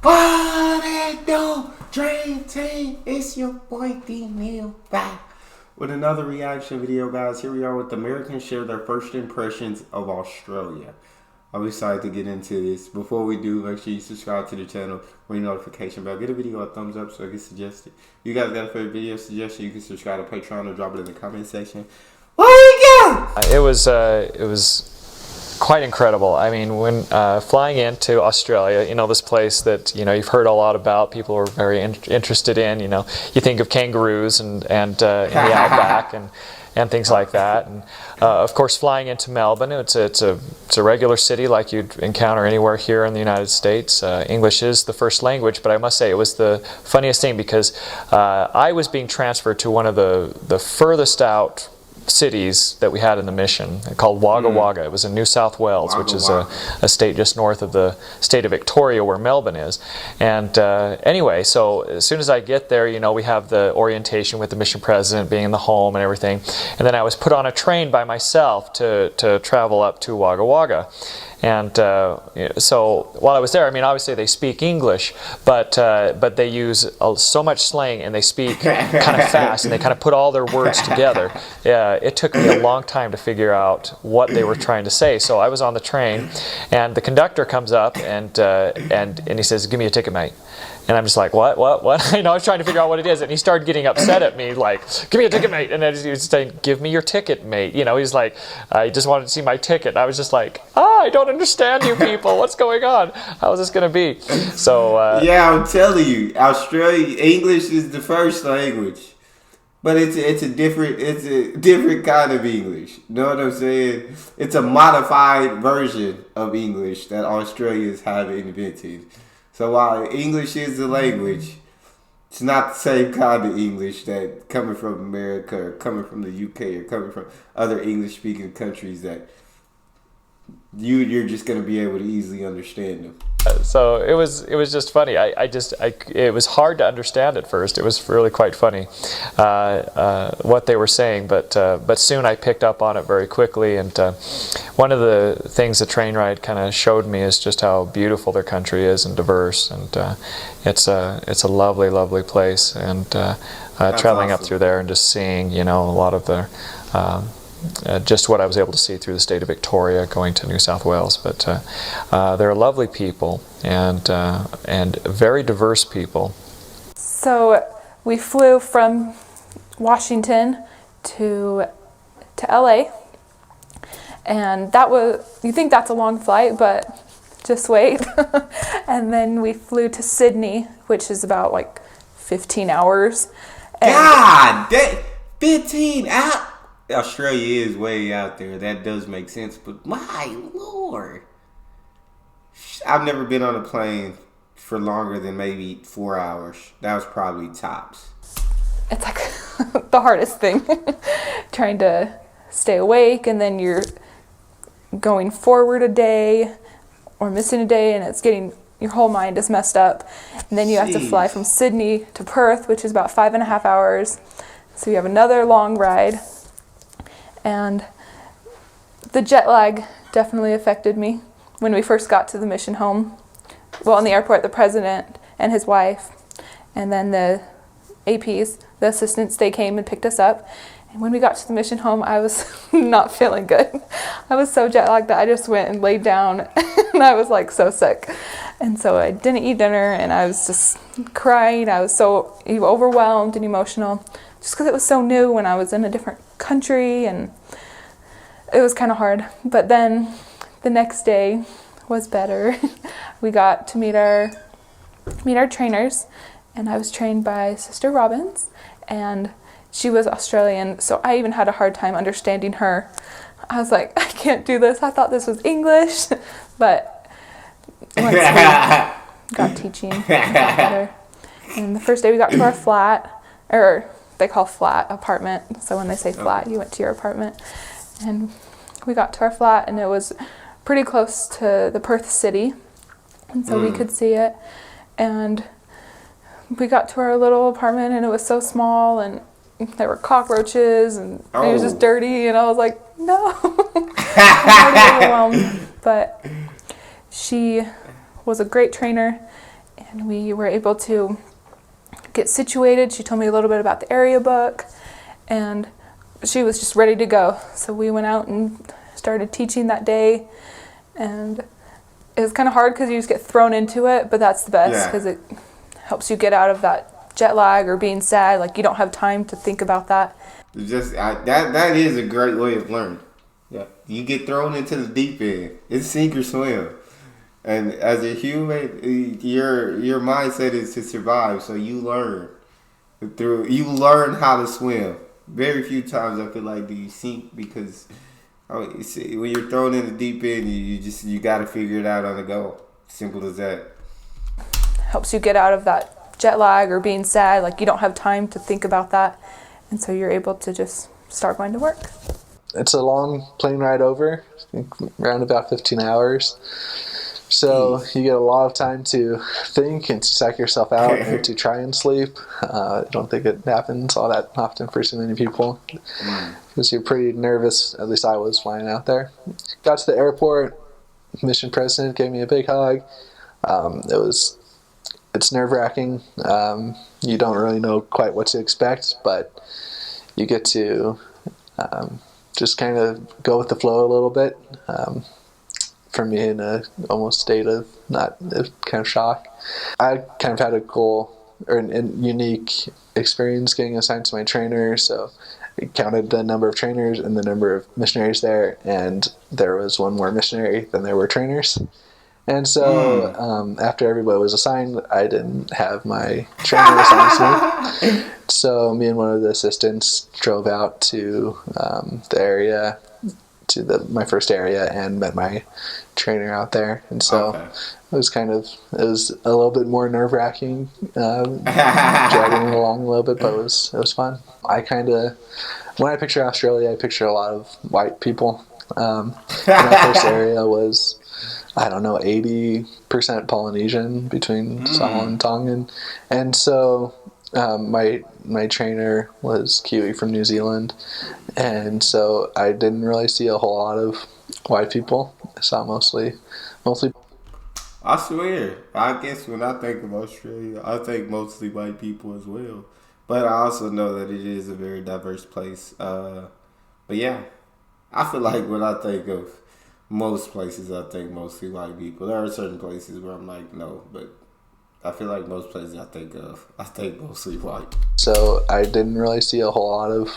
What it do, Dream Team? It's your boy Neal back with another reaction video, guys. Here we are with Americans share their first impressions of Australia. I'm excited to get into this. Before we do, make sure you subscribe to the channel, ring the notification bell, get a video a thumbs up so it gets suggested. You guys got a favorite video suggestion, you can subscribe to Patreon or drop it in the comment section. What we got? It was quite incredible. I mean, when flying into Australia, you know, this place that, you know, you've heard a lot about, people are very interested in, you know, you think of kangaroos and in the outback and things like that. And of course, flying into Melbourne, it's a regular city like you'd encounter anywhere here in the United States. English is the first language, but I must say it was the funniest thing because I was being transferred to one of the furthest out cities that we had in the mission, called Wagga Wagga. It was in New South Wales, which is a state just north of the state of Victoria where Melbourne is. And anyway, so as soon as I get there, you know, we have the orientation with the mission president being in the home and everything. And then I was put on a train by myself to travel up to Wagga Wagga. And so while I was there, I mean, obviously they speak English, but they use so much slang and they speak kind of fast and they kind of put all their words together. It took me a long time to figure out what they were trying to say. So I was on the train, and the conductor comes up and he says, "Give me a ticket, mate." And I'm just like, what? You know, I was trying to figure out what it is. And he started getting upset at me, like, "Give me a ticket, mate." And then he was saying, "Give me your ticket, mate." You know, he's like, I just wanted to see my ticket. And I was just like, I don't understand you people. What's going on? How is this going to be? So yeah, I'm telling you, Australia, English is the first language. But it's a different kind of English. You know what I'm saying? It's a modified version of English that Australians have invented. So while English is the language, it's not the same kind of English that coming from America or coming from the UK or coming from other English-speaking countries that you're just going to be able to easily understand them. So it was just funny. It was hard to understand at first. It was really quite funny what they were saying, but soon I picked up on it very quickly. And one of the things the train ride kind of showed me is just how beautiful their country is and diverse. And it's a lovely, lovely place. And traveling up through there and just seeing, you know, a lot of the just what I was able to see through the state of Victoria going to New South Wales. But they're lovely people and very diverse people. So we flew from Washington to LA, and that was, you think that's a long flight, but just wait. And then we flew to Sydney, which is about like 15 hours. And God, that 15 hours. Australia is way out there. That does make sense. But my Lord, I've never been on a plane for longer than maybe 4 hours. That was probably tops. it's like the hardest thing, trying to stay awake, and then you're going forward a day or missing a day, and it's getting, your whole mind is messed up. And then you have to fly from Sydney to Perth, which is about 5.5 hours. So you have another long ride. And the jet lag definitely affected me when we first got to the mission home. Well, in the airport, the president and his wife, and then the APs, the assistants, they came and picked us up. And when we got to the mission home, I was not feeling good. I was so jet lagged that I just went and laid down, and I was like so sick. And so I didn't eat dinner, and I was just crying. I was so overwhelmed and emotional, just because it was so new when I was in a different country, and it was kind of hard. But then the next day was better. We got to meet our trainers, and I was trained by Sister Robbins, and she was Australian, so I even had a hard time understanding her. I was like, I can't do this. I thought this was English. But once we got teaching, it got better. And the first day we got to our flat, or they call flat apartment. So when they say flat, you went to your apartment. And we got to our flat, and it was pretty close to the Perth city. And so we could see it. And we got to our little apartment, and it was so small, and there were cockroaches, and it was just dirty, and I was like, no. I'm already overwhelmed. But she was a great trainer, and we were able to get situated. She told me a little bit about the area book, and she was just ready to go. So we went out and started teaching that day, and it was kind of hard because you just get thrown into it, but that's the best because it helps you get out of that jet lag or being sad. Like, you don't have time to think about that. That is a great way of learning. Yeah, you get thrown into the deep end. It's sink or swim. And as a human, your mindset is to survive. So you learn how to swim. Very few times I feel like do you sink because when you're thrown in the deep end, you got to figure it out on the go. Simple as that. Helps you get out of that jet lag or being sad. Like, you don't have time to think about that, and so you're able to just start going to work. It's a long plane ride over, I think around about 15 hours. So you get a lot of time to think and to psych yourself out and to try and sleep. I don't think it happens all that often for so many people because you're pretty nervous. At least I was flying out there. Got to the airport. Mission president gave me a big hug. It's nerve-wracking. You don't really know quite what to expect, but you get to just kind of go with the flow a little bit. For me, in a almost state of kind of shock. I kind of had a cool or an unique experience getting assigned to my trainer. So I counted the number of trainers and the number of missionaries there, and there was one more missionary than there were trainers. And so after everybody was assigned, I didn't have my trainer assigned to me. So me and one of the assistants drove out to the area, to my first area, and met my trainer out there. And so it was a little bit more nerve-wracking, dragging it along a little bit, but it was fun. When I picture Australia, I picture a lot of white people. My first area was, 80% Polynesian between Samoan and Tongan. And so my trainer was Kiwi from New Zealand, and so I didn't really see a whole lot of white people. I saw mostly. I swear, I guess when I think of Australia, I think mostly white people as well. But I also know that it is a very diverse place. But yeah, I feel like when I think of most places, I think mostly white people. There are certain places where I'm like, no, but I feel like most places I think mostly white. So I didn't really see a whole lot of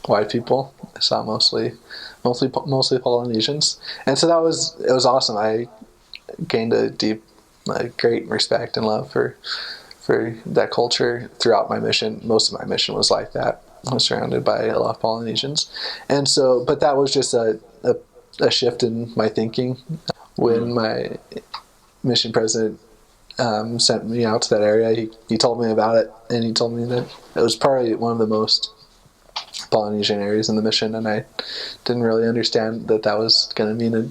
white people. I saw mostly Polynesians, and so it was awesome. I gained a deep, great respect and love for that culture throughout my mission. Most of my mission was like that. I was surrounded by a lot of Polynesians, and so, but that was just a shift in my thinking when my mission president sent me out to that area. He told me about it, and he told me that it was probably one of the most Polynesian areas in the mission, and I didn't really understand that was going to mean a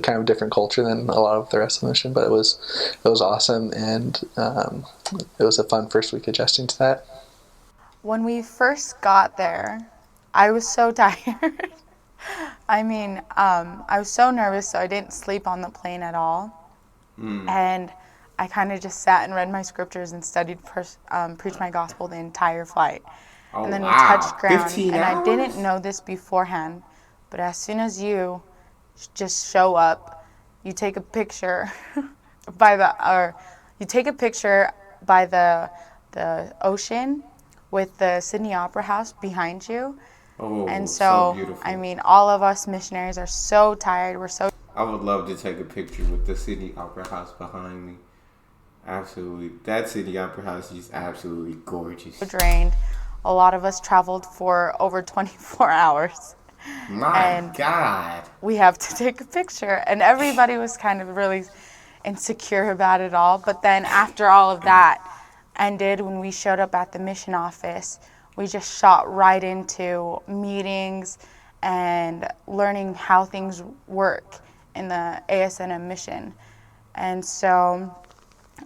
kind of different culture than a lot of the rest of the mission. But it was awesome, and it was a fun first week adjusting to that. When we first got there, I was so tired. I was so nervous, so I didn't sleep on the plane at all. And I kind of just sat and read my scriptures and studied preach my gospel the entire flight. And then we touched ground, 15 and hours? I didn't know this beforehand, but as soon as you just show up, you take a picture by the ocean with the Sydney Opera House behind you. Oh, and so beautiful. All of us missionaries are so tired. I would love to take a picture with the Sydney Opera House behind me. Absolutely. That Sydney Opera House is absolutely gorgeous. Drained. A lot of us traveled for over 24 hours. My God. We have to take a picture. And everybody was kind of really insecure about it all. But then after all of that ended, when we showed up at the mission office, we just shot right into meetings and learning how things work in the ASNM mission. And so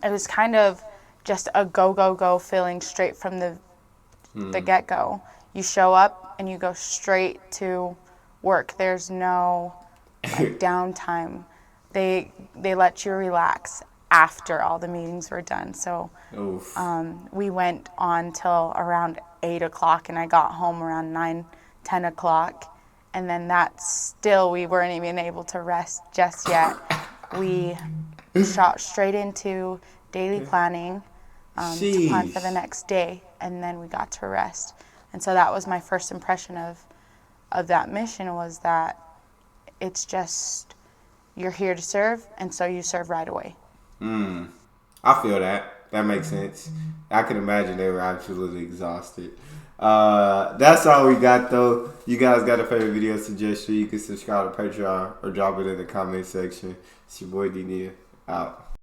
it was kind of just a go feeling straight from the get-go. You show up and you go straight to work. There's no downtime. They let you relax. after all the meetings were done. So Oof. we went on till around 8 o'clock, and I got home around 9, 10 o'clock. And then we weren't even able to rest just yet. We shot straight into daily planning to plan for the next day, and then we got to rest. And so that was my first impression of that mission, was that it's just, you're here to serve, and so you serve right away. I feel that. That makes sense. I can imagine they were absolutely exhausted. That's all we got, though. You guys got a favorite video suggestion, you can subscribe to Patreon or drop it in the comment section. It's your boy D. Neal. Out.